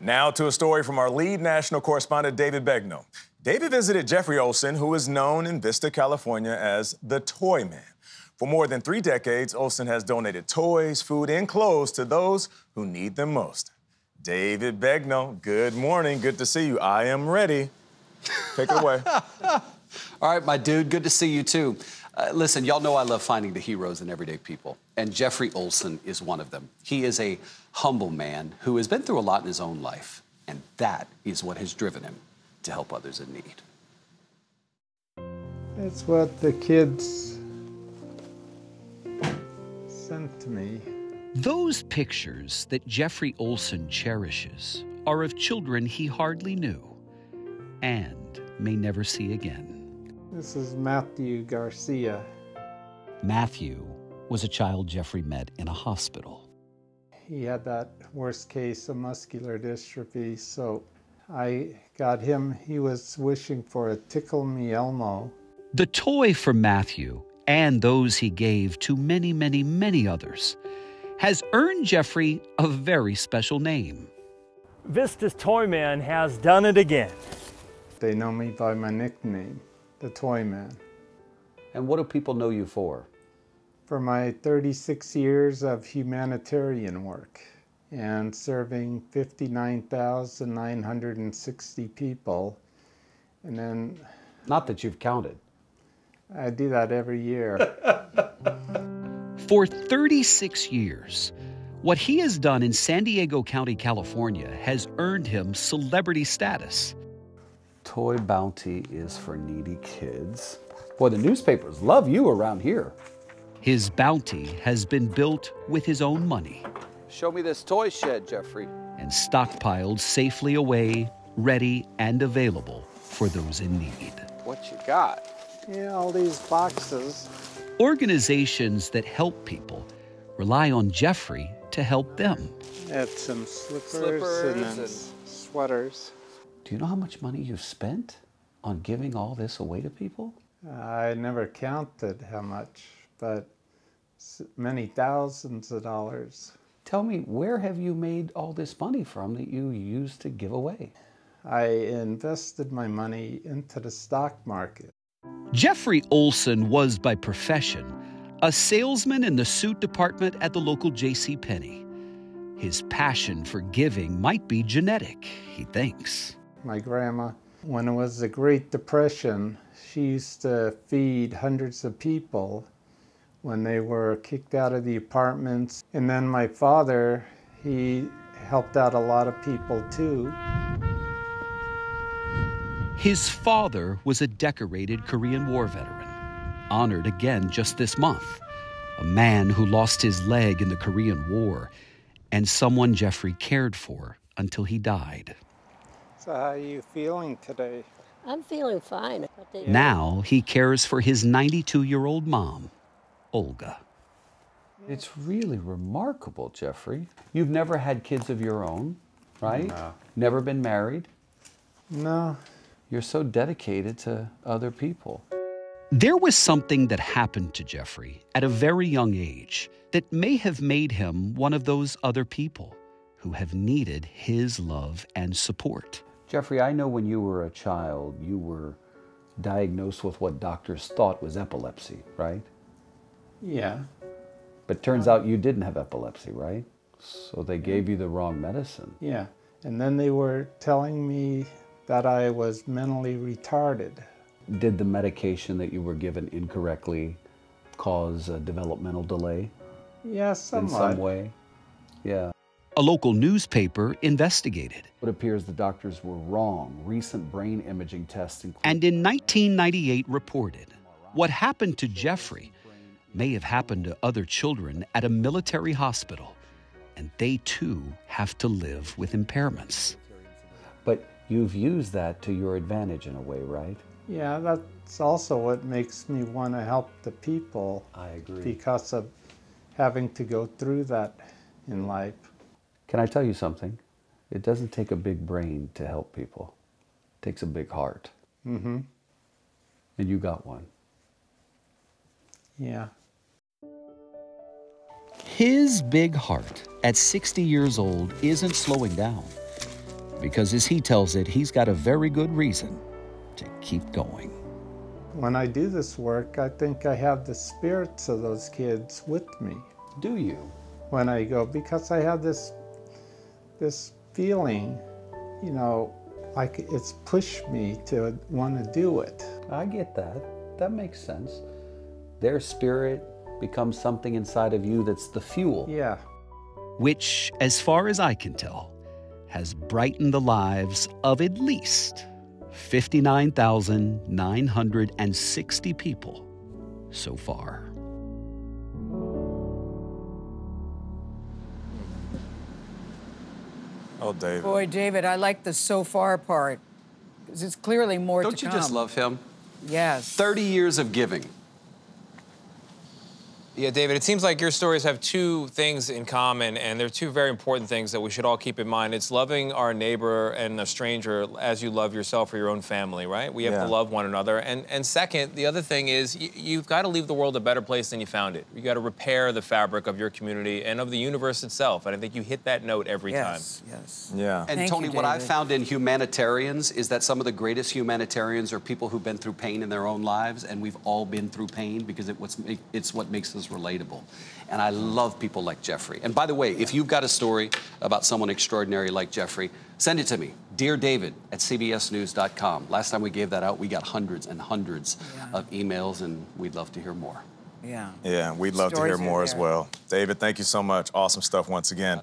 Now to a story from our lead national correspondent, David Begnaud. David visited Jeffrey Olson, who is known in Vista, California as the Toy Man. For more than 3 decades, Olson has donated toys, food, and clothes to those who need them most. David Begnaud, good morning. Good to see you. I am ready. Take it away. All right, my dude, good to see you too. Listen, y'all know I love finding the heroes in everyday people, and Jeffrey Olson is one of them. He is a humble man who has been through a lot in his own life, and that is what has driven him to help others in need. That's what the kids sent to me. Those pictures that Jeffrey Olson cherishes are of children he hardly knew and may never see again. This is Matthew Garcia. Matthew was a child Jeffrey met in a hospital. He had that worst case of muscular dystrophy, so I got him. He was wishing for a Tickle Me Elmo. The toy for Matthew, and those he gave to many, many, many others, has earned Jeffrey a very special name. Vista's Toy Man has done it again. They know me by my nickname, the Toy Man. And what do people know you for? For my 36 years of humanitarian work and serving 59,960 people. And then... Not that you've counted. I do that every year. For 36 years, what he has done in San Diego County, California, has earned him celebrity status. Toy Bounty is for needy kids. Boy, the newspapers love you around here. His bounty has been built with his own money. Show me this toy shed, Jeffrey. And stockpiled safely away, ready and available for those in need. What you got? Yeah, all these boxes. Organizations that help people rely on Jeffrey to help them. I had some slippers and then sweaters. Do you know how much money you've spent on giving all this away to people? I never counted how much, but many thousands of dollars. Tell me, where have you made all this money from that you used to give away? I invested my money into the stock market. Jeffrey Olson was by profession a salesman in the suit department at the local JCPenney. His passion for giving might be genetic, he thinks. My grandma, when it was the Great Depression, she used to feed hundreds of people when they were kicked out of the apartments. And then my father, he helped out a lot of people too. His father was a decorated Korean War veteran, honored again just this month. A man who lost his leg in the Korean War, and someone Jeffrey cared for until he died. So how are you feeling today? I'm feeling fine. Now he cares for his 92-year-old mom, Olga. It's really remarkable, Jeffrey. You've never had kids of your own, right? No. Never been married? No. You're so dedicated to other people. There was something that happened to Jeffrey at a very young age that may have made him one of those other people who have needed his love and support. Jeffrey, I know when you were a child, you were diagnosed with what doctors thought was epilepsy, right? Yeah. But turns out you didn't have epilepsy, right? So they gave you the wrong medicine. Yeah. And then they were telling me that I was mentally retarded. Did the medication that you were given incorrectly cause a developmental delay? Yeah, somewhat. In some way? Yeah. A local newspaper investigated. It appears the doctors were wrong. Recent brain imaging tests include... And in 1998 reported what happened to Jeffrey may have happened to other children at a military hospital, and they too have to live with impairments. But you've used that to your advantage in a way, right? Yeah, that's also what makes me want to help the people. I agree. Because of having to go through that in life. Can I tell you something? It doesn't take a big brain to help people. It takes a big heart. Mm-hmm. And you got one. Yeah. His big heart at 60 years old isn't slowing down. because as he tells it, he's got a very good reason to keep going. When I do this work, I think I have the spirits of those kids with me. Do you? When I go, because I have this feeling, you know, like it's pushed me to want to do it. I get that. That makes sense. Their spirit becomes something inside of you that's the fuel. Yeah. Which, as far as I can tell, has brightened the lives of at least 59,960 people so far. Oh, David. Boy, David, I like the so far part, because it's clearly more to come. Don't you just love him? Yes. 30 years of giving. Yeah, David, it seems like your stories have two things in common, and they're two very important things that we should all keep in mind. It's loving our neighbor and a stranger as you love yourself or your own family, right? We have to love one another. And second, the other thing is you've got to leave the world a better place than you found it. You got to repair the fabric of your community and of the universe itself. And I think you hit that note every time. Yes. Yeah. And Thank Tony, you, what I've David. found in humanitarians is that some of the greatest humanitarians are people who've been through pain in their own lives, and we've all been through pain because it's what makes us relatable. And I love people like Jeffrey. And by the way, if you've got a story about someone extraordinary like Jeffrey, send it to me. DearDavid at cbsnews.com. Last time we gave that out, we got hundreds and hundreds of emails, and we'd love to hear more. Yeah, we'd love to hear more as well. David, thank you so much. Awesome stuff once again.